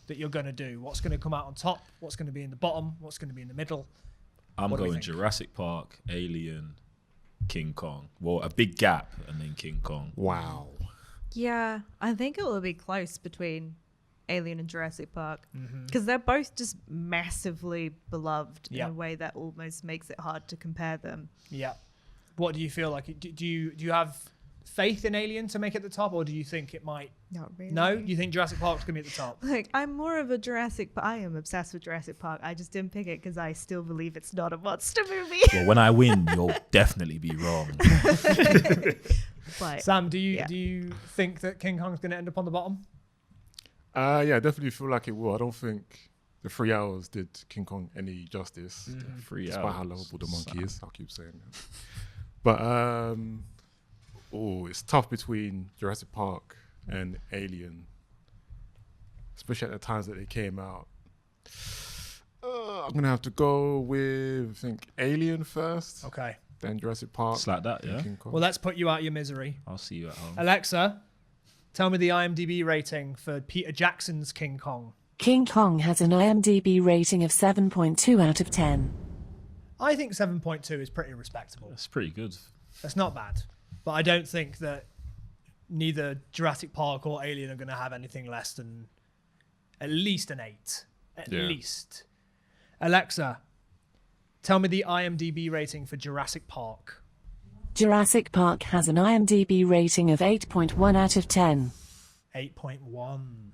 S1: that you're going to do? What's going to come out on top? What's going to be in the bottom? What's going to be in the middle?
S4: I'm
S1: What do we
S4: going
S1: think?
S4: Jurassic Park, Alien, King Kong. Well, a big gap and then King Kong.
S3: Wow.
S2: Yeah, I think it will be close between Alien and Jurassic Park
S1: Mm-hmm.
S2: because they're both just massively beloved
S1: Yeah.
S2: in a way that almost makes it hard to compare them.
S1: Yeah. What do you feel like? Do you have faith in Alien to make it the top, or do you think it might?
S2: Not really.
S1: No, you think Jurassic Park's gonna be at the top?
S2: Like, I'm more of a I am obsessed with Jurassic Park. I just didn't pick it because I still believe it's not a monster movie.
S4: Well, when I win, you'll definitely be wrong.
S2: But
S1: Sam, do you
S2: yeah.
S1: do you think that King Kong's gonna end up on the bottom?
S3: Yeah, I definitely feel like it will. I don't think the 3 hours did King Kong any justice,
S4: 3
S3: despite how
S4: hours.
S3: lovable the monkey is. I'll keep saying that. But it's tough between Jurassic Park and Alien, especially at the times that they came out. I'm gonna have to go with, I think, Alien first,
S1: Okay.
S3: then Jurassic Park,
S4: It's like that,
S3: then
S4: yeah?
S3: King Kong.
S1: Well, let's put you out of your misery.
S4: I'll see you at home.
S1: Alexa, tell me the IMDb rating for Peter Jackson's King Kong.
S5: King Kong has an IMDb rating of 7.2 out of 10.
S1: I think 7.2 is pretty respectable.
S4: That's pretty good.
S1: That's not bad. But I don't think that neither Jurassic Park or Alien are going to have anything less than at least an 8. At
S3: Yeah.
S1: least. Alexa, tell me the IMDb rating for Jurassic Park.
S5: Jurassic Park has an IMDb rating of 8.1 out of 10.
S1: 8.1.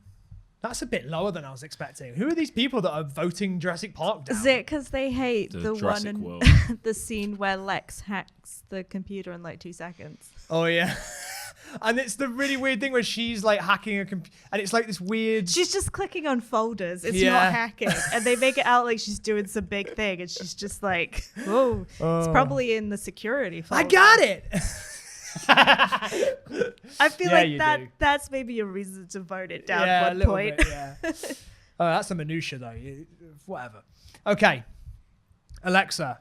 S1: That's a bit lower than I was expecting. Who are these people that are voting Jurassic Park down?
S2: is it because they hate
S4: The
S2: the one
S4: Jurassic
S2: in
S4: World.
S2: the scene where Lex hacks the computer in like 2 seconds?
S1: Oh, yeah. And it's the really weird thing where she's like hacking a computer. And it's like this weird...
S2: She's just clicking on folders. It's
S1: Yeah.
S2: not hacking. And they make it out like she's doing some big thing. And she's just like, whoa, it's probably in the security folder.
S1: I got it!
S2: I feel
S1: Yeah, you
S2: like
S1: do.
S2: that's maybe a reason to vote it down
S1: Yeah, a
S2: one
S1: little
S2: point.
S1: bit, yeah. Oh, that's a minutia though. Whatever. Okay. Alexa,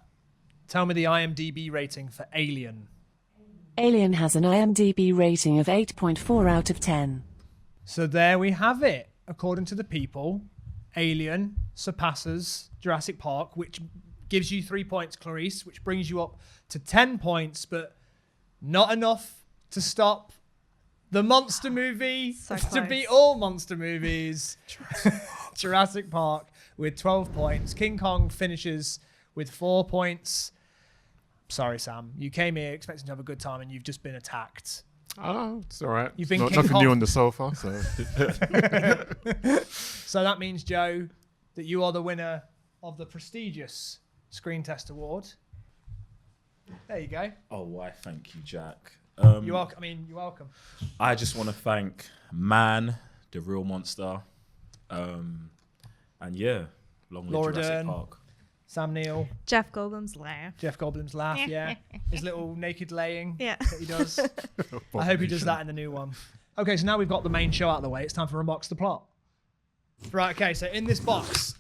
S1: tell me the IMDb rating for Alien.
S5: Alien has an IMDb rating of 8.4 out of 10.
S1: So there we have it. According to the people, Alien surpasses Jurassic Park, which gives you 3 points, Clarisse, which brings you up to 10 points, but not enough to stop the monster movie
S2: So
S1: to
S2: close.
S1: beat all monster movies. Jurassic Park with 12 points. King Kong finishes with 4 points. Sorry, Sam. You came here expecting to have a good time and you've just been attacked.
S3: Oh, it's all right.
S1: You've been
S3: No,
S1: King
S3: nothing
S1: Kong.
S3: new on the sofa, so
S1: So that means, Joe, that you are the winner of the prestigious Screen Test Award. There you go.
S4: Oh, why? Thank you, Jack.
S1: You're welcome. You're welcome.
S4: I just want to thank Man, the real monster, and yeah, long live
S1: Laura
S4: Jurassic
S1: Dern.
S4: Park.
S1: Sam Neill,
S2: Jeff Goldblum's laugh.
S1: Jeff Goldblum's laugh, yeah. His little naked laying
S2: Yeah.
S1: that he does. I hope he does that in the new one. Okay, so now we've got the main show out of the way. It's time for Unbox the Plot. Right, okay, so in this box,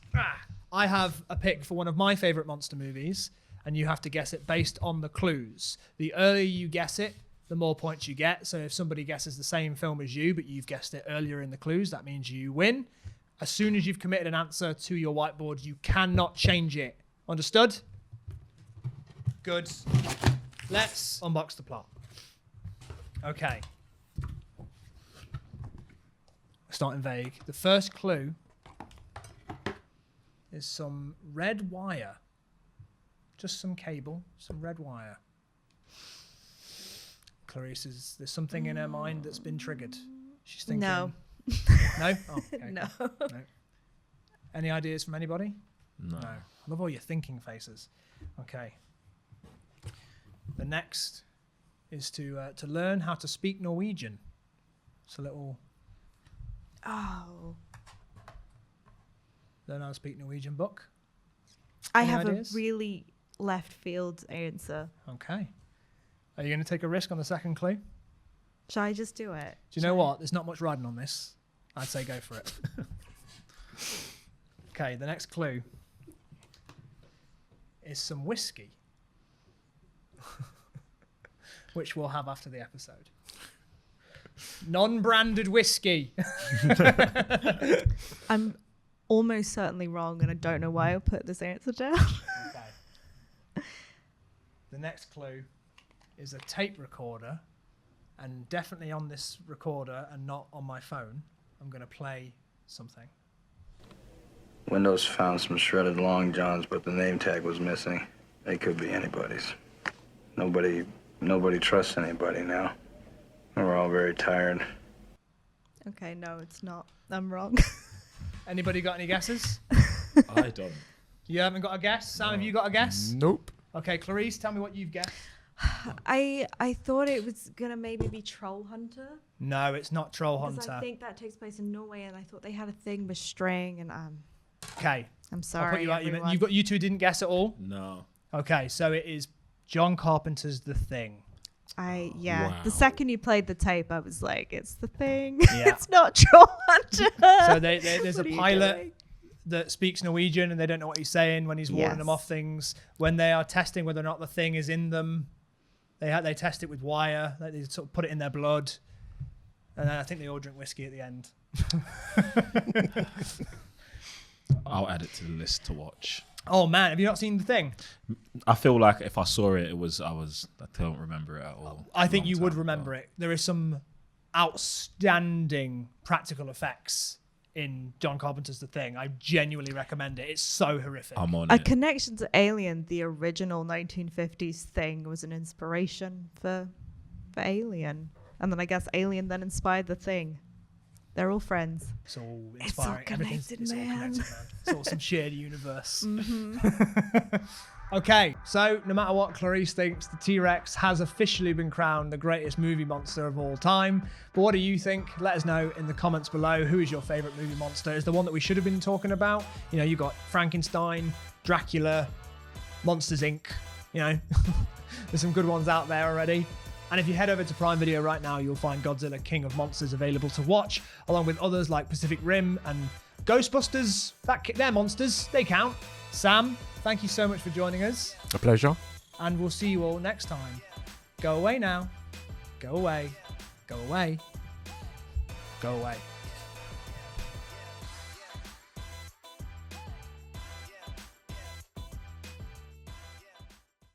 S1: I have a pick for one of my favourite monster movies, and you have to guess it based on the clues. The earlier you guess it, the more points you get. So if somebody guesses the same film as you, but you've guessed it earlier in the clues, that means you win. As soon as you've committed an answer to your whiteboard, you cannot change it. Understood? Good. Let's unbox the plot. Okay. Starting vague. The first clue is some red wire. Just some cable, some red wire. Clarisse, there's something in her mind that's been triggered. She's thinking.
S2: No.
S1: No? Oh, okay.
S2: No.
S1: No. Any ideas from anybody?
S4: No.
S1: No. I love all your thinking faces. Okay. The next is to learn how to speak Norwegian. It's a little
S2: Oh.
S1: learn how to speak Norwegian book.
S2: I
S1: Any
S2: have
S1: ideas?
S2: a really left field answer.
S1: Okay. Are you going to take a risk on the second clue?
S2: Shall I just do it?
S1: Do you know what? There's not much riding on this. I'd say go for it. Okay, the next clue is some whiskey, which we'll have after the episode. Non-branded whiskey.
S2: I'm almost certainly wrong, and I don't know why I put this answer down.
S1: Okay. The next clue is a tape recorder, and definitely on this recorder and not on my phone, I'm going to play something.
S6: Windows found some shredded long johns, but the name tag was missing. They could be anybody's. Nobody trusts anybody now. We're all very tired.
S2: Okay, no, it's not. I'm wrong.
S1: Anybody got any guesses?
S4: I don't.
S1: You haven't got a guess? Sam, have you got a guess?
S3: Nope.
S1: Okay, Clarisse, tell me what you've guessed.
S2: I thought it was gonna maybe be Troll Hunter.
S1: No, it's not Troll
S2: Because
S1: Hunter.
S2: I think that takes place in Norway, and I thought they had a thing with string, and
S1: Okay,
S2: I'm
S1: I'll
S2: sorry.
S1: put you out.
S2: Everyone.
S1: You two didn't guess at all?
S4: No.
S1: Okay, so it is John Carpenter's The Thing.
S4: Wow.
S2: The second you played the tape, I was like, it's the thing.
S1: Yeah.
S2: It's not Troll Hunter.
S1: So there's a
S2: What are you
S1: pilot
S2: doing?
S1: that speaks Norwegian and they don't know what he's saying when he's warning them
S2: Yes.
S1: off things. When they are testing whether or not the thing is in them, they test it with wire. They sort of put it in their blood. And then I think they all drink whiskey at the end.
S4: I'll add it to the list to watch.
S1: Oh man, have you not seen The Thing?
S4: I feel like if I saw it, I don't remember it at all.
S1: I think you would remember it. There is some outstanding practical effects in John Carpenter's The Thing. I genuinely recommend it. It's so horrific.
S4: I'm on
S2: A
S4: it.
S2: connection to Alien, the original 1950s thing, was an inspiration for Alien. And then I guess Alien then inspired the thing. They're all friends.
S1: It's all
S2: It's all
S1: inspiring. Everything's
S2: connected,
S1: it's all
S2: man.
S1: connected, man. It's all some shared universe.
S2: Mm-hmm.
S1: Okay, so no matter what Clarisse thinks, the T-Rex has officially been crowned the greatest movie monster of all time. But what do you think? Let us know in the comments below. Who is your favourite movie monster? Is the one that we should have been talking about? You know, you got Frankenstein, Dracula, Monsters Inc. You know, there's some good ones out there already. And if you head over to Prime Video right now, you'll find Godzilla King of Monsters available to watch, along with others like Pacific Rim and Ghostbusters. They're monsters. They count. Sam, thank you so much for joining us.
S3: A pleasure.
S1: And we'll see you all next time. Go away now. Go away. Go away. Go away.